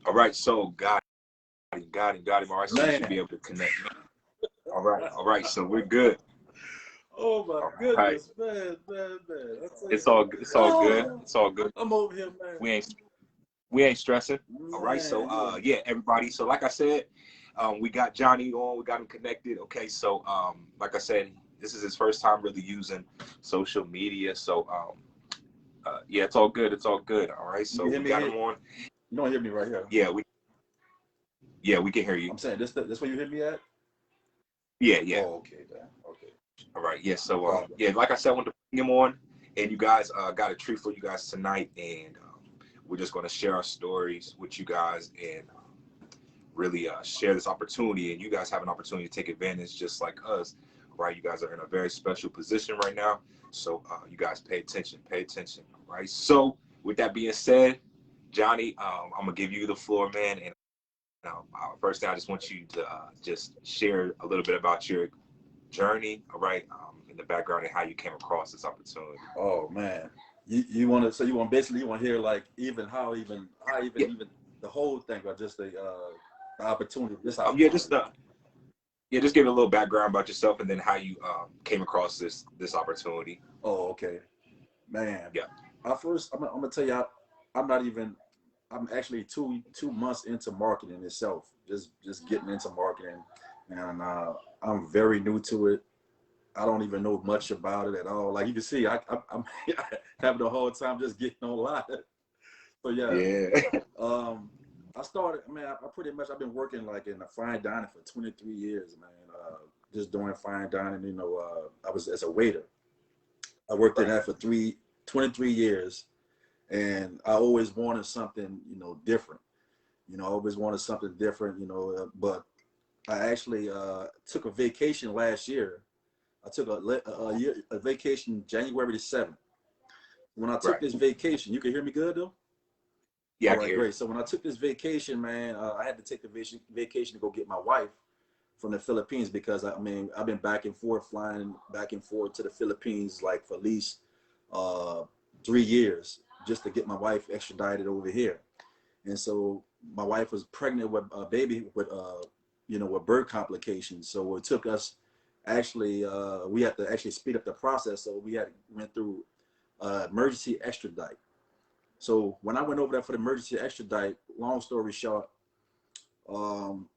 All right, so got him. All right, so we should be Man. able to connect. All right, so we're good. Oh my All right, goodness, man. I tell you, it's all good. oh, It's all good. I'm over here, man. We ain't stressing. All right, Man, so yeah, everybody. So like I said, we got Johnny on. We got him connected. Okay, so like I said, this is his first time really using social media. So yeah, it's all good. It's all good. All right, you so can hear we me got here? him on. You don't hear me right here. Yeah, we can hear you. I'm saying this where you hear me at? Yeah. Oh, okay, then. Okay. All right, yeah. No So problem. yeah, like I said, I wanted to bring him on, and you guys got a treat for you guys tonight, and we're just going to share our stories with you guys and really share this opportunity. And you guys have an opportunity to take advantage, just like us, right? You guys are in a very special position right now, so you guys pay attention, right? So with that being said, Johnny, I'm gonna give you the floor, man, and first thing I just want you to just share a little bit about your journey, all right, in the background and how you came across this opportunity. Oh man. You want to, so you want basically, you want to hear like how even Yeah, the whole thing, or just the opportunity, this yeah, opportunity. just give a little background about yourself and then how you came across this opportunity. Oh, okay. Man, Yeah. I'm gonna tell you, I'm not even. I'm actually two months into marketing itself. Just getting into marketing, and I'm very new to it. I don't even know much about it at all. Like you can see, I'm having the whole time just getting online. So yeah, Yeah. I started. Man, I pretty much I've been working like in a fine dining for 23 years, man. Just doing fine dining. You know, I was as a waiter. I worked in Right. that for 23 years, and I always wanted something, different. I always wanted something different, but I actually took a vacation last year. I took a vacation January the 7th. When I took Right. this vacation, you can hear me good though? Yeah, All I can right, hear you. great. So when I took this vacation, man, I had to take the vacation to go get my wife from the Philippines, because I've been back and forth, flying back and forth to the Philippines like for at least 3 years, just to get my wife extradited over here. And so my wife was pregnant with a baby with birth complications. So it took us actually, we had to actually speed up the process. So went through emergency extradite. So when I went over there for the emergency extradite, long story short, um,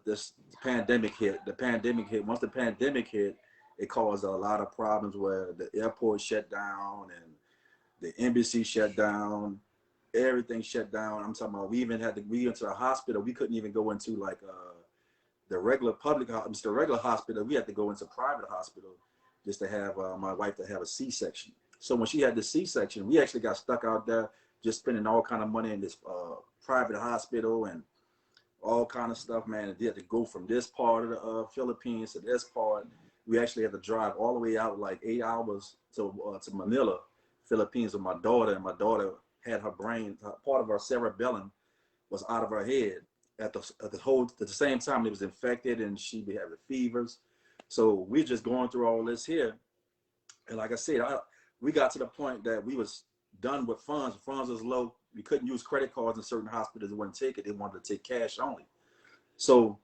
this pandemic hit. The pandemic hit. Once the pandemic hit, it caused a lot of problems where the airport shut down and the embassy shut down. Everything shut down. I'm talking about, we even had to, we went to the hospital. We couldn't even go into like the regular the regular hospital. We had to go into private hospital just to have my wife to have a C-section. So when she had the C-section, we actually got stuck out there just spending all kind of money in this private hospital and all kind of stuff, man. And they had to go from this part of the Philippines to this part. We actually had to drive all the way out like 8 hours to Manila, Philippines, with my daughter. And my daughter had her brain, part of her cerebellum was out of her head at the same time. It was infected and she be having fevers. So we're just going through all this here. And like I said, we got to the point that we was done with funds. Funds was low. We couldn't use credit cards in certain hospitals. They wouldn't take it. They wanted to take cash only. So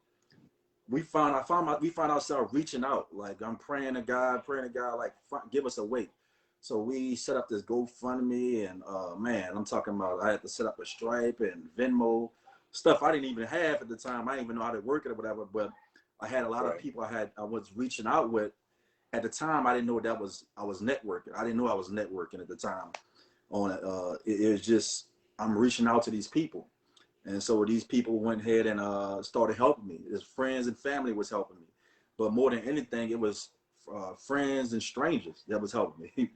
we found ourselves reaching out. Like I'm praying to God, like give us a way. So we set up this GoFundMe, and man, I'm talking about, I had to set up a Stripe and Venmo, stuff I didn't even have at the time. I didn't even know how to work it or whatever. But I had a lot of Right. people I was reaching out with. At the time, I didn't know I was networking. I didn't know I was networking at the time. It was just, I'm reaching out to these people. And so these people went ahead and started helping me. His friends and family was helping me. But more than anything, it was friends and strangers that was helping me.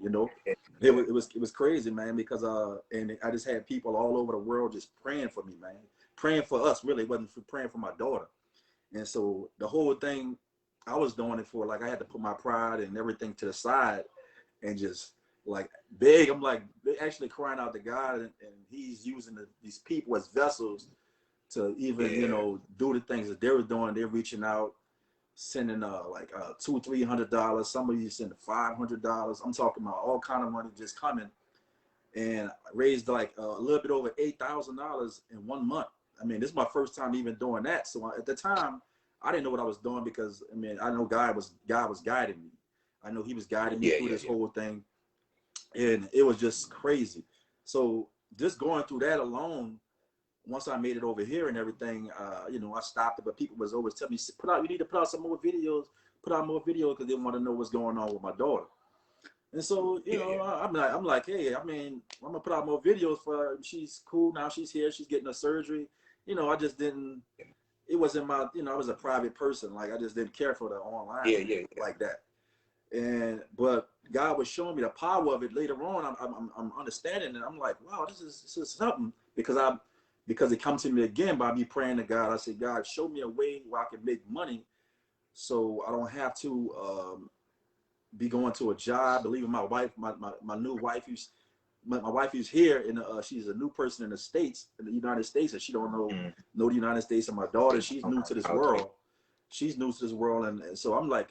It was crazy, man, because and I just had people all over the world just praying for me, man. Praying for us, really. It wasn't for praying for my daughter. And so the whole thing, I was doing it for, like, I had to put my pride and everything to the side and just like beg. I'm like actually crying out to God, and he's using these people as vessels to even, Yeah. do the things that they were doing. They're reaching out, sending like $200-300. Somebody sending $500. I'm talking about all kind of money just coming, and raised like a little bit over $8,000 in 1 month. I mean, this is my first time even doing that. So at the time, I didn't know what I was doing because, I mean, I know God was guiding me. I know he was guiding me through this whole thing. And it was just crazy. So just going through that alone, once I made it over here and everything, you know, I stopped it, but people was always telling me, you need to put out some more videos, because they want to know what's going on with my daughter. And so, you know, I'm like, hey, I mean, I'm gonna put out more videos for her. She's cool now. She's here. She's getting a surgery. You know, I just didn't. It wasn't my. You know, I was a private person. Like I just didn't care for the online like that. And but God was showing me the power of it later on. I'm understanding it. I'm like, wow, this is something because it comes to me again by me praying to God. I said, God, show me a way where I can make money, so I don't have to be going to a job. Believing my wife, my new wife, my wife is here, and she's a new person in the States, in the United States, and she don't know the United States. And my daughter, she's new to this world. She's new to this world, and so I'm like,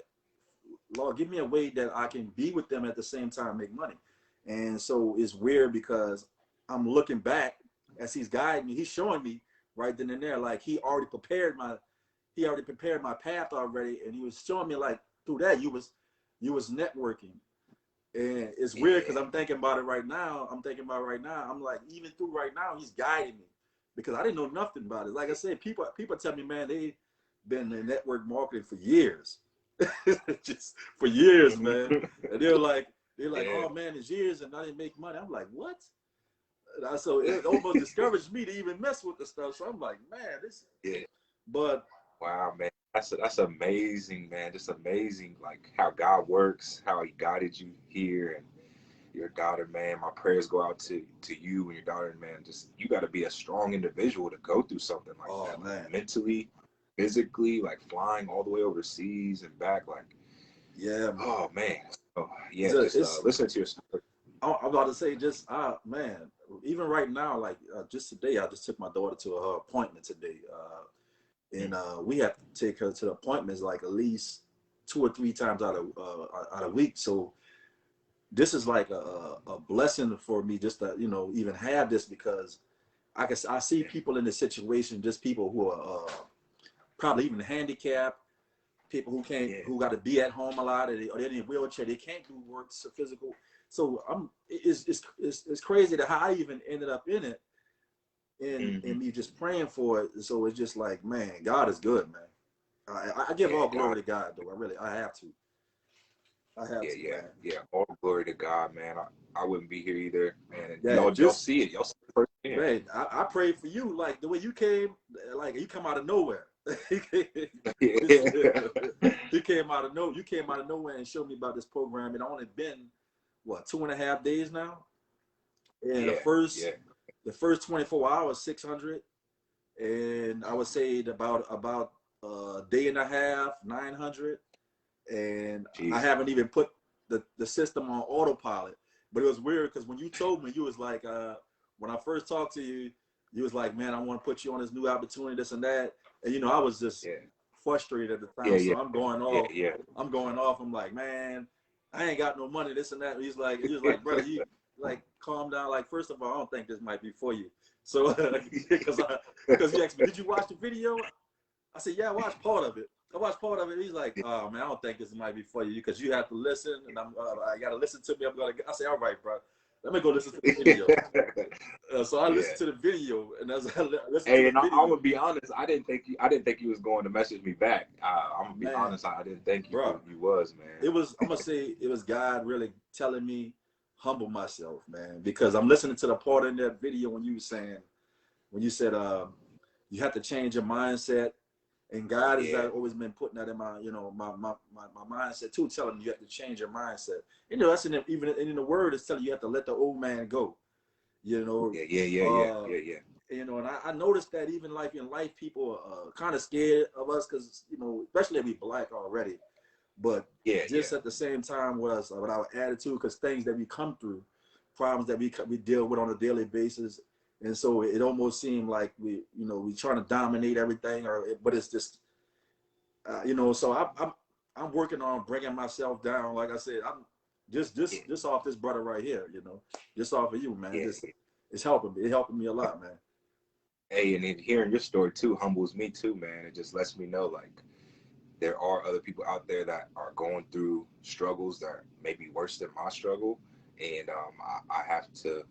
Lord, give me a way that I can be with them at the same time, make money. And so it's weird because I'm looking back as he's guiding me. He's showing me right then and there, like he already prepared my path already, and he was showing me like through that you was networking. And it's weird because I'm thinking about it right now. I'm like, even through right now, he's guiding me because I didn't know nothing about it. Like I said, people tell me, man, they've been in network marketing for years. Just for years, man. And they're like, oh man, it's years and I didn't make money. I'm like, what? So it almost discouraged me to even mess with the stuff. So I'm like, man, this. But wow, man, that's amazing, man. Just amazing, like how God works, how He guided you here, and your daughter, man. My prayers go out to you and your daughter, man. Just you got to be a strong individual to go through something like that, man. Like, mentally, physically, like flying all the way overseas and back, like man. Oh man, just listen to your story. I'm about to say, man, even right now, like just today, I just took my daughter to her appointment today, and we have to take her to the appointments like at least 2 or 3 times out of a week. So this is like a blessing for me just to even have this, because I see people in this situation, just people who are probably even handicapped, people who can't, who got to be at home a lot, or they're in a wheelchair, they can't do work, so physical. So it's crazy that how I even ended up in it, and me just praying for it. So it's just like, man, God is good, man. I give all glory to God, though. I have to. Man. All glory to God, man. I wouldn't be here either, man. And y'all see it. Y'all see it firsthand. Man, I prayed for you, like the way you came, like you come out of nowhere. You came out of nowhere and showed me about this program. It only been what, 2.5 days now, and the first 24 hours 600, and I would say about a day and a half 900, and jeez. I haven't even put the system on autopilot. But it was weird because when you told me, you was like, when I first talked to you, you was like, man, I want to put you on this new opportunity, this and that. And I was just frustrated at the time. So I'm going off. I'm going off. I'm like, man, I ain't got no money, this and that. He was like, brother, you like calm down. Like, first of all, I don't think this might be for you. So because he asked me, did you watch the video? I said, yeah, I watched part of it. He's like, oh man, I don't think this might be for you because you have to listen, and I gotta listen to me. I say, all right, bro, let me go listen to the video. So I listened to the video, and as I listened to the video, I'm gonna be honest, I didn't think you was going to message me back. I'm gonna be honest, I didn't think you was, man. I'm gonna say it was God really telling me humble myself, man, because I'm listening to the part in that video when you said you have to change your mindset. And God has always been putting that in my, my mindset too, telling me you have to change your mindset. That's even in the word, it's telling you have to let the old man go. And I noticed that even like in life, people are kind of scared of us because, especially if we Black already. But just at the same time with our attitude, because things that we come through, problems that we deal with on a daily basis. And so it almost seemed like we trying to dominate everything, but it's just, so I'm working on bringing myself down. Like I said, I'm just off this brother right here, just off of you, man. It's helping me. It's helping me a lot, man. Hey, and then hearing your story too humbles me too, man. It just lets me know like there are other people out there that are going through struggles that may be worse than my struggle, and I have to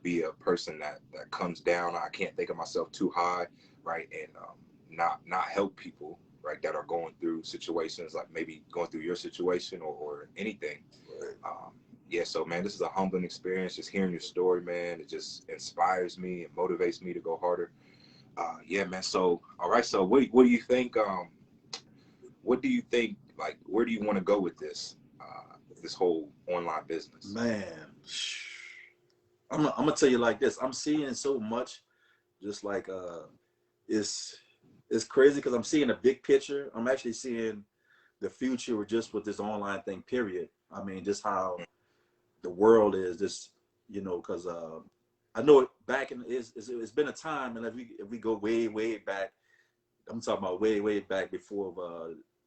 be a person that comes down. I can't think of myself too high, right, and not help people, right, that are going through situations like maybe going through your situation or anything. Yeah, so man, this is a humbling experience. Just hearing your story, man, it just inspires me and motivates me to go harder. Yeah, man. So, all right. So, what do you think? What do you think? Like, where do you want to go with this? This whole online business. Man, I'm gonna tell you like this. I'm seeing so much, just like it's it's crazy because I'm seeing a big picture. I'm actually seeing the future with just with this online thing. Period. I mean, just how the world is. Just because I know it back in it's been a time, and if we go way back, I'm talking about way back before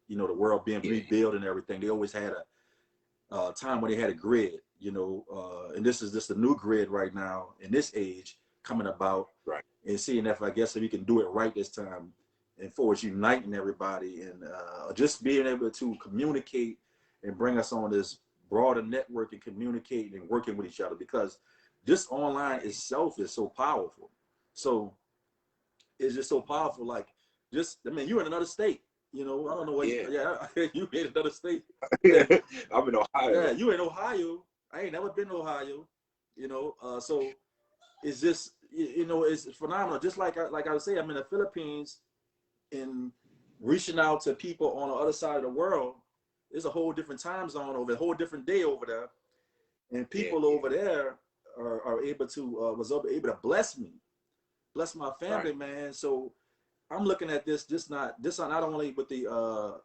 the world being rebuilt and everything. They always had a time when they had a grid, and this is just a new grid right now in this age coming about, Right. and seeing if I guess if we can do it right this time, and for it's uniting everybody and just being able to communicate and bring us on this broader network and communicating and working with each other, because this online itself is so powerful. So it's just so powerful. Like, just I mean, you're in another state. I don't know what. Yeah. Yeah, you in another state. I'm in Ohio. Yeah, you in Ohio. I ain't never been to Ohio. So it's just it's phenomenal. Just like I was saying, I'm in the Philippines, and reaching out to people on the other side of the world. There's a whole different time zone over, a whole different day over there, and people over there are able to was able to bless me, bless my family, man. So I'm looking at this not only with the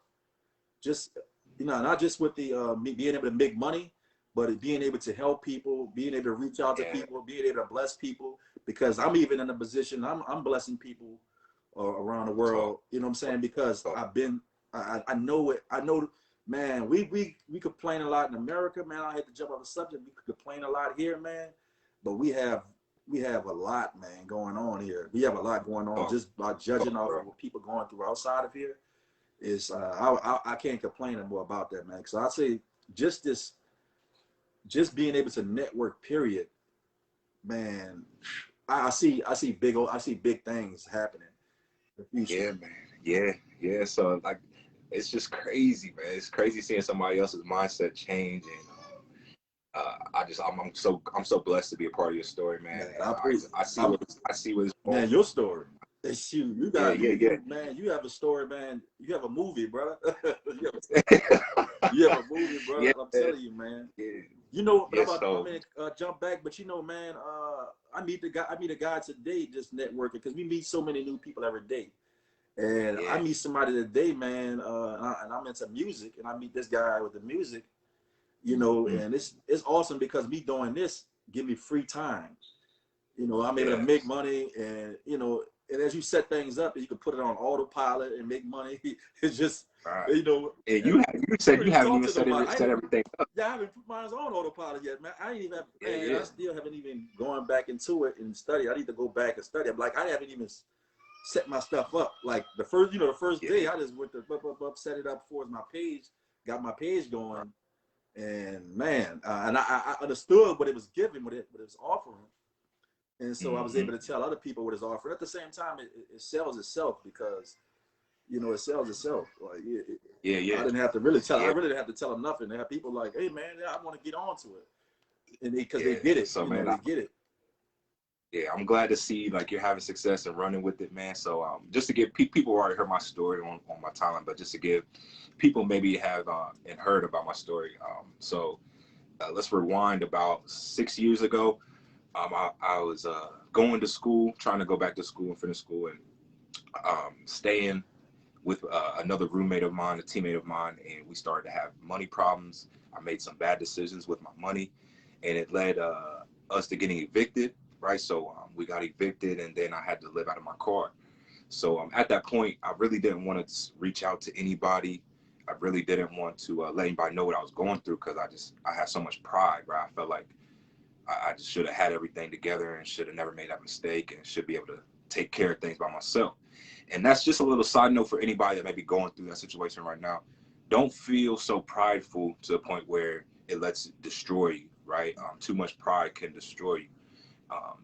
just not just with the me being able to make money, but being able to help people, being able to reach out to people, being able to bless people. Because I'm even in a position I'm blessing people around the world. You know what I'm saying? Because I know it. I know, man. We complain a lot in America, man. I hate to jump off the subject. We complain a lot here, man. But we have a lot, man, going on here. We have a lot going on just by judging off of what people going through outside of here. Is I can't complain more about that, man. So I say just being able to network, period, man. I see big things happening in the future. Yeah, man. Yeah. So like, it's just crazy, man. It's crazy seeing somebody else's mindset change, and I'm so blessed to be a part of your story, man. I see what it's man. Your story. It's you. You got yeah. Man. You have a story, man. You have a movie, brother. you have a movie, brother. Yeah, I'm telling you, man. Yeah. I'm gonna jump back, but man, I meet a guy today just networking, because we meet so many new people every day. And I meet somebody today, man, and I'm into music, and I meet this guy with the music, and it's awesome because me doing this give me free time. I'm able to make money, and and as you set things up, you can put it on autopilot and make money. It's just And you said you haven't even set everything up. Yeah, I haven't put mine on autopilot yet, man. I ain't even I still haven't even gone back into it and study. I need to go back and study. I'm like, I haven't even set my stuff up. Like the first day, I just went to set it up for my page, got my page going, and man, and I understood what it was giving, what it was offering, and so I was able to tell other people what it's offering. At the same time, it sells itself, because it sells itself. Like I didn't have to really tell. I really didn't have to tell them nothing. They have people like, hey man, I want to get on to it, and because they get it. So man, they get it. Yeah, I'm glad to see like you're having success and running with it, man. So just to give people already heard my story on my timeline, but just to give people maybe have and heard about my story. So let's rewind about 6 years ago. I was going to school, trying to go back to school and finish school, and staying with another roommate of mine, a teammate of mine, and we started to have money problems. I made some bad decisions with my money, and it led us to getting evicted, right? So we got evicted, and then I had to live out of my car. So at that point, I really didn't want to reach out to anybody. I really didn't want to let anybody know what I was going through, because I had so much pride, right? I felt like I just should have had everything together and should have never made that mistake, and should be able to take care of things by myself. And that's just a little side note for anybody that may be going through that situation right now. Don't feel so prideful to the point where it lets it destroy you, right? Too much pride can destroy you.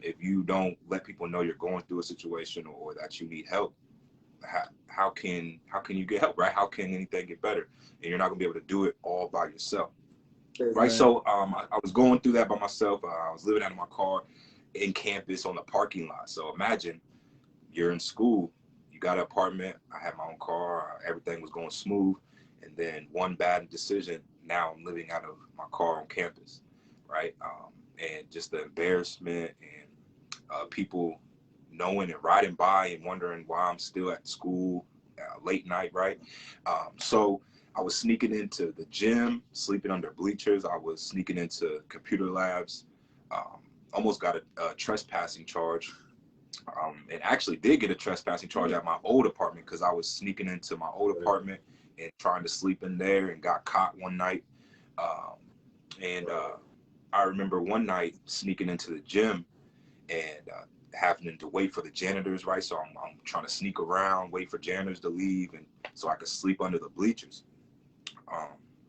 If you don't let people know you're going through a situation or that you need help, how can you get help, right? How can anything get better? And you're not gonna be able to do it all by yourself, right? So I was going through that by myself. I was living out of my car in campus on the parking lot. So imagine you're in school, you got an apartment, I had my own car, everything was going smooth, and then one bad decision, now I'm living out of my car on campus, right? And just the embarrassment and people knowing and riding by and wondering why I'm still at school late night, right? So I was sneaking into the gym, sleeping under bleachers. I was sneaking into computer labs, almost got a trespassing charge. And actually did get a trespassing charge at my old apartment because I was sneaking into my old apartment and trying to sleep in there and got caught one night. And I remember one night sneaking into the gym and having to wait for the janitors, right? So I'm trying to sneak around, wait for janitors to leave, and so I could sleep under the bleachers.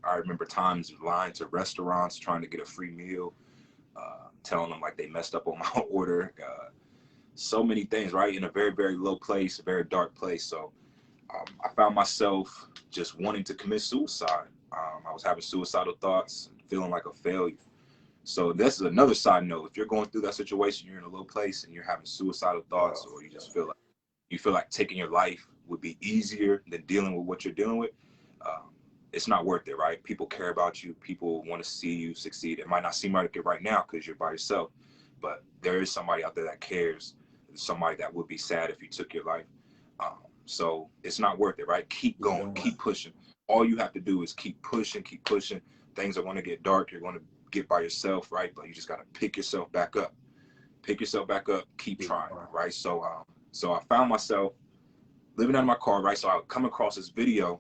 I remember times lying to restaurants trying to get a free meal, telling them like they messed up on my order. So many things, right? In a very, very low place, a very dark place. So I found myself just wanting to commit suicide. I was having suicidal thoughts, feeling like a failure. So this is another side note. If you're going through that situation, you're in a low place and you're having suicidal thoughts, or you just feel like taking your life would be easier than dealing with what you're dealing with, it's not worth it, right? People care about you. People want to see you succeed. It might not seem like it right now because you're by yourself, but there is somebody out there that cares, somebody that would be sad if you took your life. So it's not worth it, right? Keep going, keep pushing. All you have to do is keep pushing, keep pushing. Things are going to get dark. You're going to get by yourself, right? But you just got to pick yourself back up. Pick yourself back up. Keep trying, right? So I found myself living out of my car, right? So I would come across this video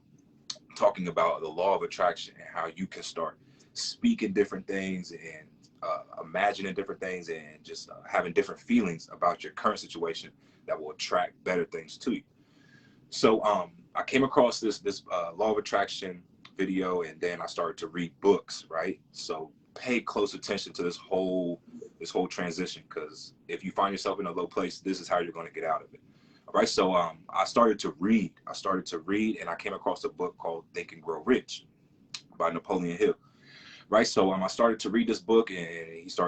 talking about the law of attraction and how you can start speaking different things and imagining different things and just having different feelings about your current situation that will attract better things to you. So I came across this law of attraction video, and then I started to read books, right? So pay close attention to this whole transition, because if you find yourself in a low place, this is how you're going to get out of it. All right, so I started to read, and I came across a book called Think and Grow Rich by Napoleon Hill. Right, so I started to read this book, and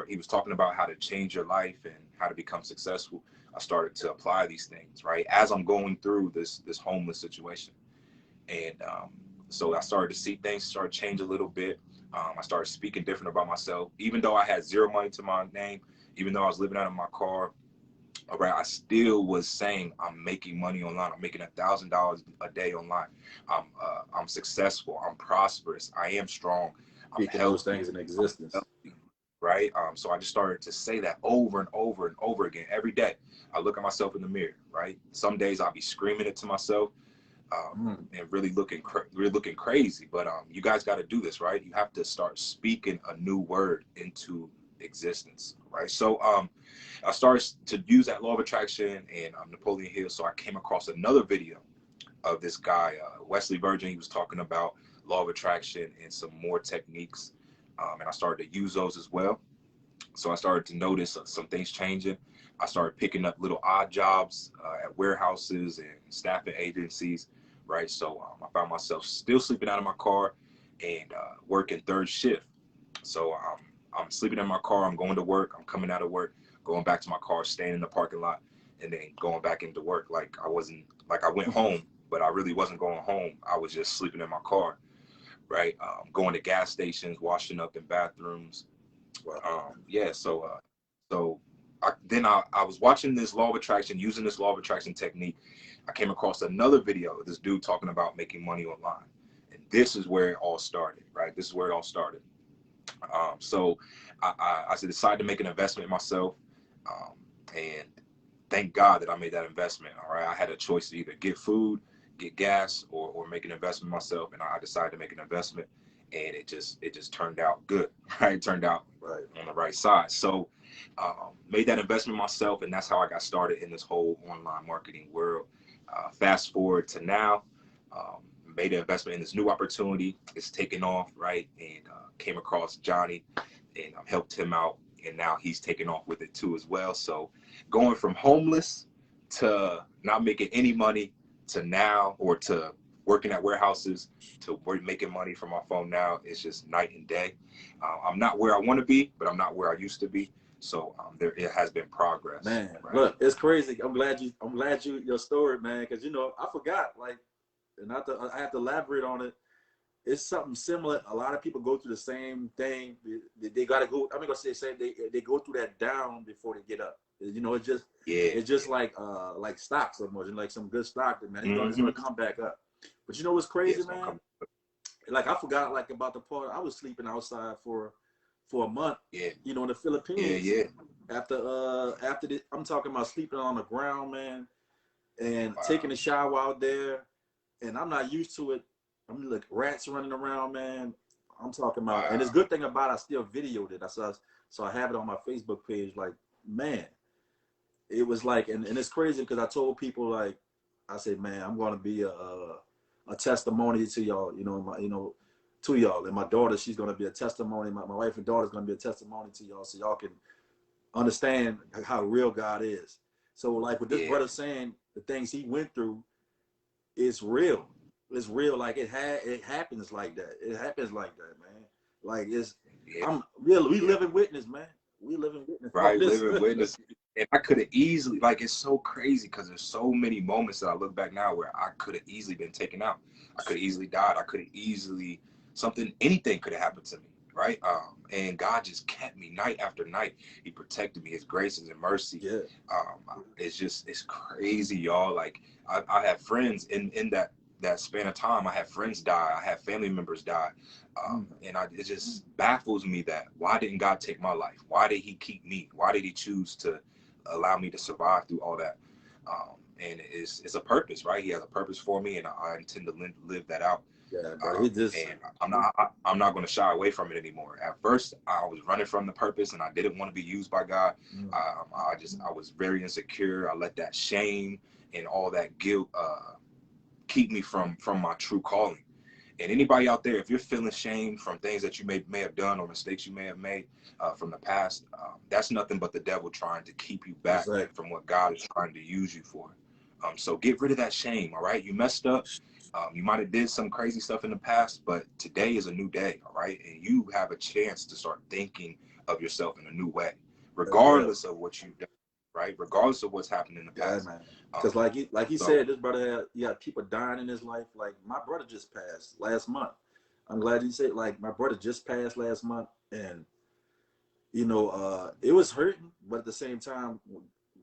he was talking about how to change your life and how to become successful. I started to apply these things, right, as I'm going through this homeless situation. And so I started to see things start to change a little bit. I started speaking different about myself, even though I had zero money to my name, even though I was living out of my car. All right, I still was saying I'm making money online. I'm making $1,000 a day online. I'm successful. I'm prosperous. I am strong. I'm Speaking those things in existence. Right. So I just started to say that over and over and over again every day. I look at myself in the mirror. Right. Some days I'll be screaming it to myself and really looking crazy. But you guys got to do this, right? You have to start speaking a new word into existence, right? So I started to use that law of attraction and Napoleon Hill. So I came across another video of this guy, Wesley Virgin. He was talking about law of attraction and some more techniques, and I started to use those as well. So I started to notice some things changing. I started picking up little odd jobs at warehouses and staffing agencies, right? So I found myself still sleeping out of my car and working third shift. So I'm sleeping in my car, I'm going to work, I'm coming out of work, going back to my car, staying in the parking lot, and then going back into work. Like I went home, but I really wasn't going home. I was just sleeping in my car, right? Going to gas stations, washing up in bathrooms. Yeah, so I was watching this law of attraction, using this law of attraction technique. I came across another video of this dude talking about making money online. And this is where it all started, right? This is where it all started. So I decided to make an investment in myself, and thank God that I made that investment. All right, I had a choice to either get food, get gas, or make an investment in myself, and I decided to make an investment, and it just turned out good. Right, it turned out right on the right side. So Made that investment myself, and that's how I got started in this whole online marketing world. Fast forward to now, made an investment in this new opportunity. It's taken off, right? And came across Johnny and helped him out, and now he's taken off with it too as well. So going from homeless to not making any money to now, or to working at warehouses to making money from my phone now, it's just night and day. I'm not where I want to be, but I'm not where I used to be. So there it has been progress. Man, right? look, it's crazy. I'm glad your story, man, because you know I forgot, like, and I have to elaborate on it. It's something similar. A lot of people go through the same thing. They got to go. I'm gonna say they go through that down before they get up. You know, it's just like stocks almost, like some good stock, man. It's gonna come back up. But you know what's crazy, man? Like I forgot like about the part I was sleeping outside for a month. Yeah. You know, in the Philippines. Yeah. After I'm talking about sleeping on the ground, man, and taking a shower out there, and I'm not used to it. I'm like rats running around, man. I'm talking about, and it's good thing about it, I still videoed it. So I have it on my Facebook page. Like, man, it was like, and it's crazy because I told people, like, I said, man, I'm going to be a testimony to y'all, to y'all. And my daughter, she's going to be a testimony. My wife and daughter's going to be a testimony to y'all, so y'all can understand how real God is. So like with this brother saying the things he went through, it's real. It's real. Like it happens like that. It happens like that, man. Like we live in witness, man. We live in witness. Right, live in witness. And I could have easily, like, it's so crazy because there's so many moments that I look back now where I could have easily been taken out. I could have easily died. I could have easily, anything could have happened to me, right? And God just kept me night after night. He protected me, his graces and mercy. Yeah. It's crazy, y'all. Like, I have friends in that span of time. I had friends die. I had family members die. And it just baffles me that why didn't God take my life? Why did he keep me? Why did he choose to allow me to survive through all that? And it's a purpose, right? He has a purpose for me, and I intend to live that out. Yeah, bro, and I'm not going to shy away from it anymore. At first, I was running from the purpose, and I didn't want to be used by God. I was very insecure. I let that shame and all that guilt keep me from my true calling. And anybody out there, if you're feeling shame from things that you may have done or mistakes you may have made from the past, that's nothing but the devil trying to keep you back from what God is trying to use you for. So get rid of that shame, all right? You messed up. You might have did some crazy stuff in the past, but today is a new day, all right? And you have a chance to start thinking of yourself in a new way, regardless of what you've done, right? Regardless of what's happened in the past. Yeah, man. Because like he said, this brother had people dying in his life. Like my brother just passed last month. I'm glad he said, like, my brother just passed last month, and it was hurting, but at the same time,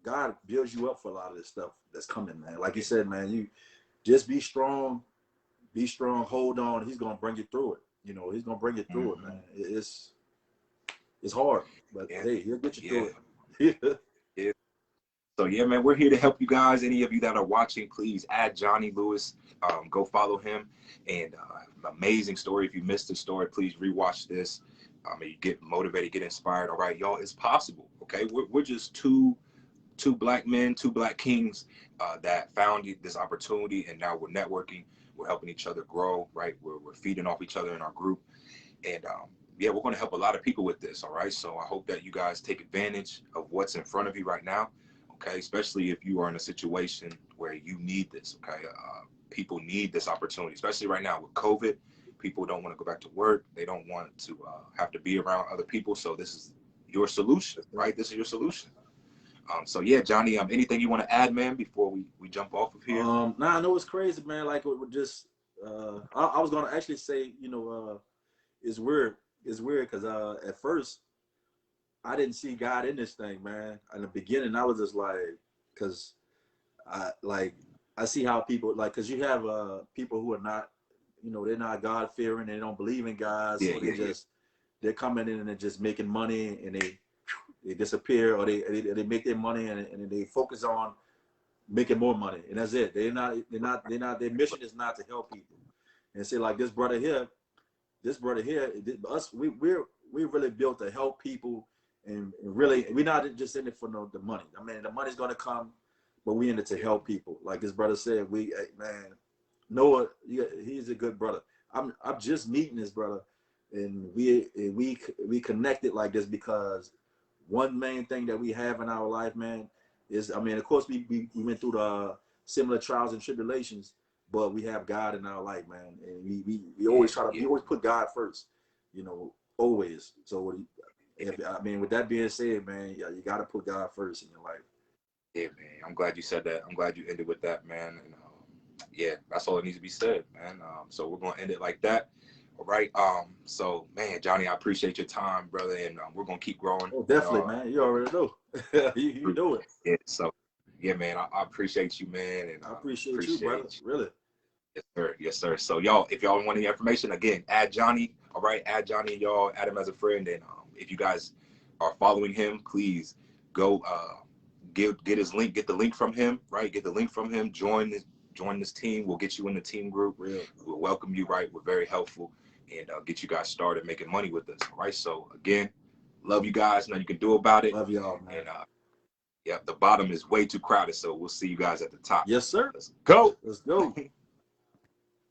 God builds you up for a lot of this stuff that's coming, man. Like you said, man, you just be strong, hold on. He's gonna bring you through it. He's gonna bring you through it, man. It's hard, but hey, he'll get you through it. Yeah. So yeah, man, we're here to help you guys. Any of you that are watching, please add Johnny Lewis. Go follow him. And amazing story. If you missed the story, please rewatch this. You get motivated, get inspired. All right, y'all, it's possible. Okay, we're just two black men, two black kings that found this opportunity, and now we're networking. We're helping each other grow. Right, we're feeding off each other in our group, and yeah, we're going to help a lot of people with this. All right, so I hope that you guys take advantage of what's in front of you right now. Okay, especially if you are in a situation where you need this. Okay, people need this opportunity, especially right now with COVID. People don't want to go back to work. They don't want to have to be around other people. So this is your solution, right? This is your solution. So yeah, Johnny, anything you want to add, man, before we jump off of here? I know it's crazy, man. Like it would just, I was gonna actually say, it's weird. It's weird because at first I didn't see God in this thing, man. In the beginning, I was just like, because I see how people because you have people who are not, they're not God fearing, they don't believe in God, so they're coming in and they're just making money, and they disappear, or they make their money and they focus on making more money, and that's it. They're not. Their mission is not to help people. And say like this brother here, us, we really built to help people and really, we're not just in it for the money. I mean, the money's gonna come, but we in it to help people. Like his brother said, man, Noah, he's a good brother. I'm just meeting this brother, and we connected like this because one main thing that we have in our life, man, is, I mean, of course we went through the similar trials and tribulations, but we have God in our life, man, and we always we always put God first, you know, always. So I mean, with that being said, man, yeah, you got to put God first in your life. Yeah, man. I'm glad you said that. I'm glad you ended with that, man. And yeah, that's all that needs to be said, man. So we're gonna end it like that. All right. So, man, Johnny, I appreciate your time, brother, and we're gonna keep growing. Oh, definitely, man. You already know. you know it. Yeah. So, yeah, man, I appreciate you, man, and I appreciate you, brother. Really. Yes, sir. Yes, sir. So, y'all, if y'all want any information, again, add Johnny. All right, add Johnny, and y'all add him as a friend. And if you guys are following him, please go get his link. Get the link from him. Right. Get the link from him. Join this team. We'll get you in the team group. Real. We'll welcome you. Right. We're very helpful, and get you guys started making money with us. All right. So again, love you guys. Nothing you can do about it. Love y'all, man. And yeah, the bottom is way too crowded. So we'll see you guys at the top. Yes, sir. Let's go. Let's go.